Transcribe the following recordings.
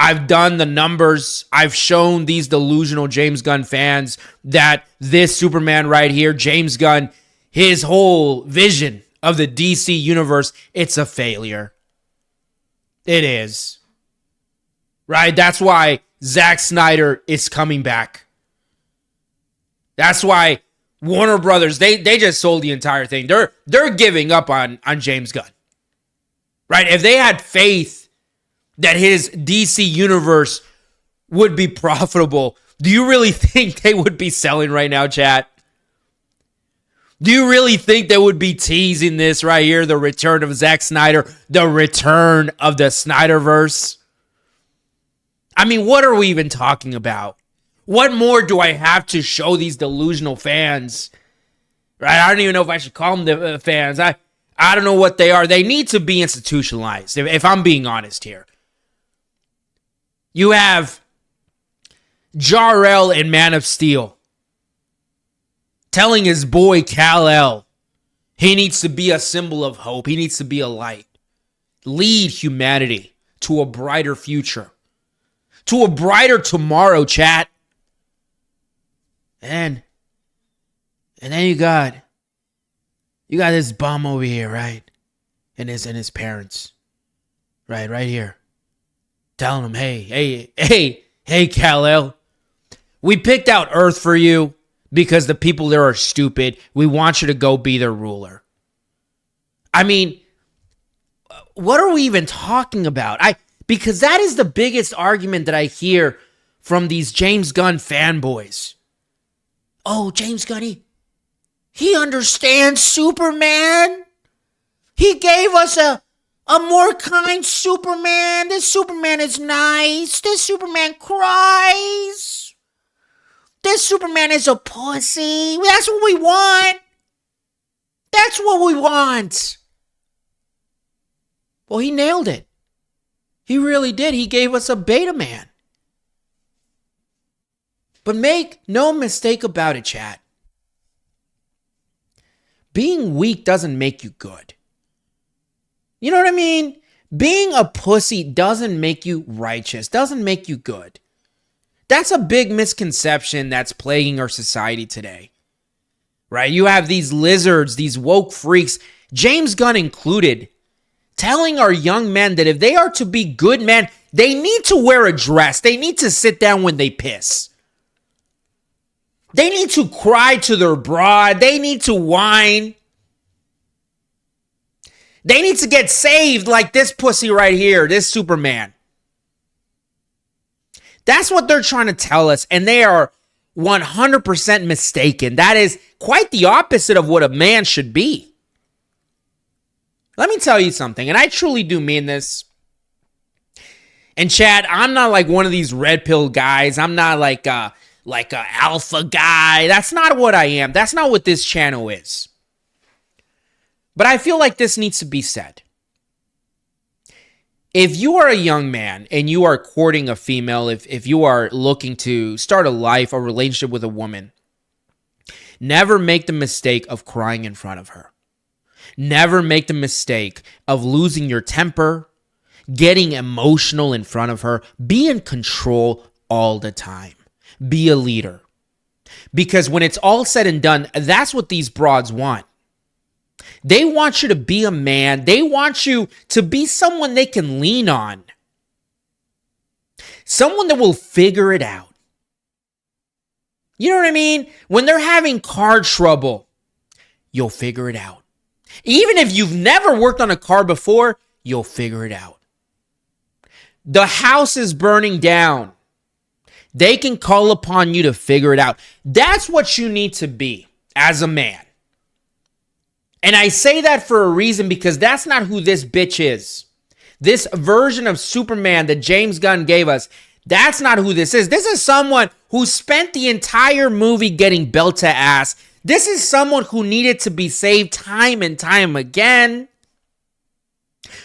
I've done the numbers. I've shown these delusional James Gunn fans that this Superman right here, James Gunn, his whole vision of the DC universe, it's a failure. It is. Right? That's why Zack Snyder is coming back. That's why Warner Brothers, they just sold the entire thing. They're giving up on James Gunn. Right? If they had faith that his DC universe would be profitable, do you really think they would be selling right now, chat? Do you really think they would be teasing this right here, the return of Zack Snyder, the return of the SnyderVerse? I mean, what are we even talking about? What more do I have to show these delusional fans? Right? I don't even know if I should call them the fans. I don't know what they are. They need to be institutionalized, if I'm being honest here. You have Jor-El in Man of Steel telling his boy Kal-El he needs to be a symbol of hope. He needs to be a light. Lead humanity to a brighter future. To a brighter tomorrow, chat. And then you got this bum over here, right? And his parents. Right here. Telling him, hey, Kal-El, we picked out Earth for you because the people there are stupid. We want you to go be their ruler. I mean, what are we even talking about? Because that is the biggest argument that I hear from these James Gunn fanboys. Oh, James Gunn, he understands Superman. He gave us a more kind Superman. This Superman is nice. This Superman cries. This Superman is a pussy. That's what we want. That's what we want. Well, he nailed it. He really did. He gave us a beta man. But make no mistake about it, chat. Being weak doesn't make you good. You know what I mean? Being a pussy doesn't make you righteous, doesn't make you good. That's a big misconception that's plaguing our society today. Right? You have these lizards, these woke freaks, James Gunn included, telling our young men that if they are to be good men, they need to wear a dress. They need to sit down when they piss. They need to cry to their broad. They need to whine. They need to get saved like this pussy right here, this Superman. That's what they're trying to tell us, and they are 100% mistaken. That is quite the opposite of what a man should be. Let me tell you something, and I truly do mean this. And Chad, I'm not like one of these red pill guys. I'm not like a alpha guy. That's not what I am. That's not what this channel is. But I feel like this needs to be said. If you are a young man and you are courting a female, if you are looking to start a life, a relationship with a woman, never make the mistake of crying in front of her. Never make the mistake of losing your temper, getting emotional in front of her. Be in control all the time. Be a leader. Because when it's all said and done, that's what these broads want. They want you to be a man. They want you to be someone they can lean on. Someone that will figure it out. You know what I mean? When they're having car trouble, you'll figure it out. Even if you've never worked on a car before, you'll figure it out. The house is burning down. They can call upon you to figure it out. That's what you need to be as a man. And I say that for a reason, because that's not who this bitch is. This version of Superman that James Gunn gave us, that's not who this is. This is someone who spent the entire movie getting belt to ass. This is someone who needed to be saved time and time again.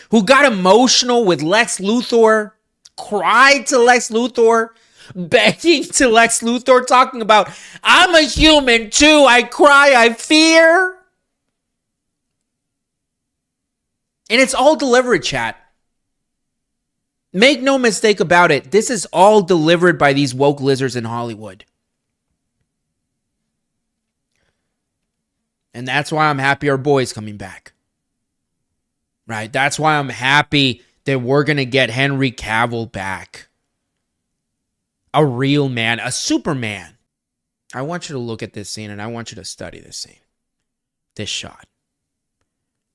Who got emotional with Lex Luthor, cried to Lex Luthor, begging to Lex Luthor, talking about, I'm a human too. I cry, I fear. And it's all delivered, chat. Make no mistake about it. This is all delivered by these woke lizards in Hollywood. And that's why I'm happy our boy's coming back. Right? That's why I'm happy that we're going to get Henry Cavill back. A real man, a Superman. I want you to look at this scene and I want you to study this scene. This shot.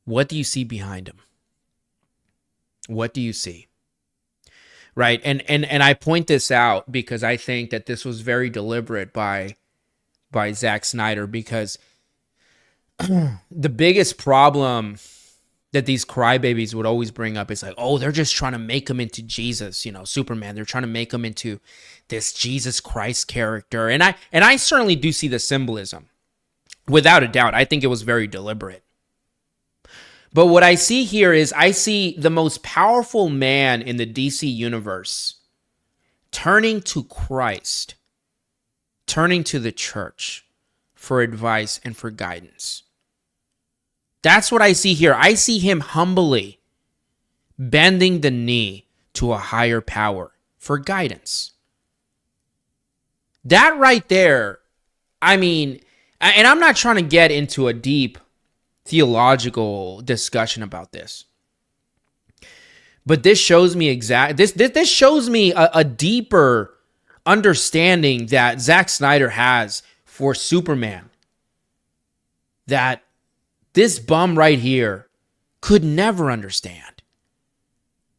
What do you see behind him? What do you see? Right? And I point this out because I think that this was very deliberate by Zack Snyder, because the biggest problem that these crybabies would always bring up is like, oh, they're just trying to make him into Jesus, Superman. They're trying to make him into this Jesus Christ character. And I certainly do see the symbolism. Without a doubt, I think it was very deliberate. But what I see here is I see the most powerful man in the DC universe turning to Christ, turning to the church for advice and for guidance. That's what I see here. I see him humbly bending the knee to a higher power for guidance. That right there, I mean, and I'm not trying to get into a deep theological discussion about this, but this shows me this shows me a deeper understanding that Zack Snyder has for Superman, that this bum right here could never understand.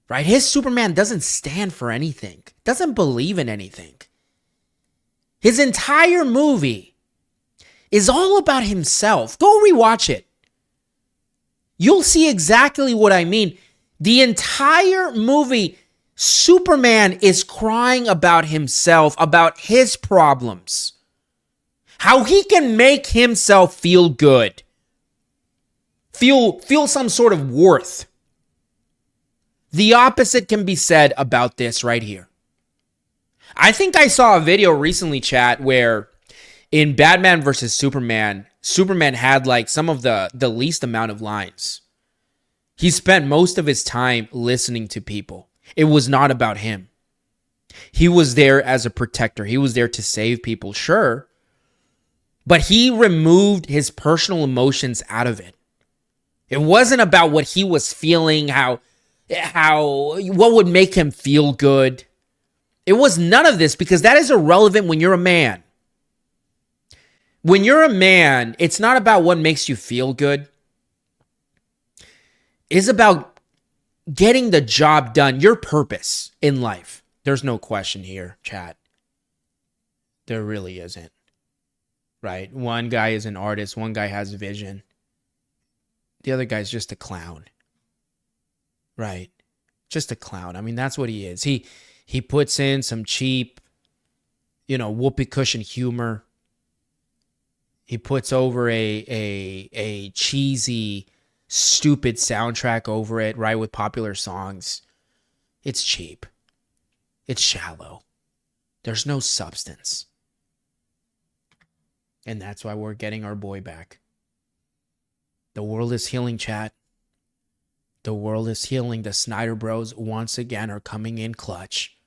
Right? His Superman doesn't stand for anything, doesn't believe in anything. His entire movie is all about himself. Go rewatch it. You'll see exactly what I mean. The entire movie, Superman is crying about himself, about his problems, how he can make himself feel good, feel some sort of worth. The opposite can be said about this right here. I think I saw a video recently, chat, where in Batman versus Superman, Superman had like some of the least amount of lines. He spent most of his time listening to people. It was not about him. He was there as a protector. He was there to save people, sure. But he removed his personal emotions out of it. It wasn't about what he was feeling, what would make him feel good. It was none of this, because that is irrelevant when you're a man. When you're a man, it's not about what makes you feel good. It's about getting the job done, your purpose in life. There's no question here, chat. There really isn't. Right? One guy is an artist. One guy has vision. The other guy's just a clown. Right? Just a clown. I mean, that's what he is. He puts in some cheap, whoopee cushion humor. He puts over a cheesy, stupid soundtrack over it, right, with popular songs. It's cheap. It's shallow. There's no substance. And that's why we're getting our boy back. The world is healing, chat. The world is healing. The Snyder Bros once again are coming in clutch.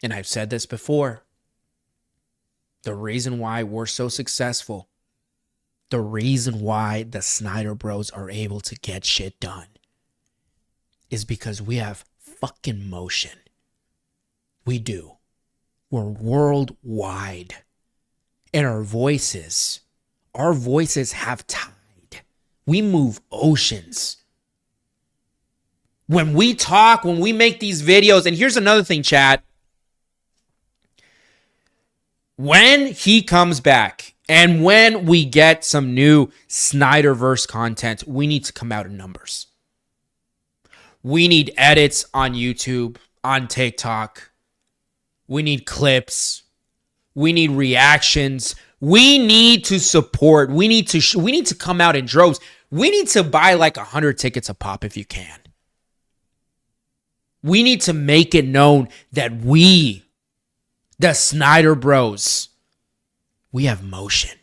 And I've said this before. The reason why we're so successful, the reason why the Snyder Bros are able to get shit done, is because we have fucking motion. We do. We're worldwide. And our voices have tide. We move oceans. When we talk, when we make these videos, and here's another thing, chat. When he comes back and when we get some new SnyderVerse content, we need to come out in numbers. We need edits on YouTube, on TikTok. We need clips. We need reactions. We need to support. We need to come out in droves. We need to buy like 100 tickets a pop if you can. We need to make it known that we, the Snyder Bros, we have motion.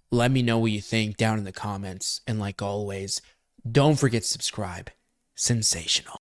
Let me know what you think down in the comments. And like always, Don't forget to subscribe. Sensational.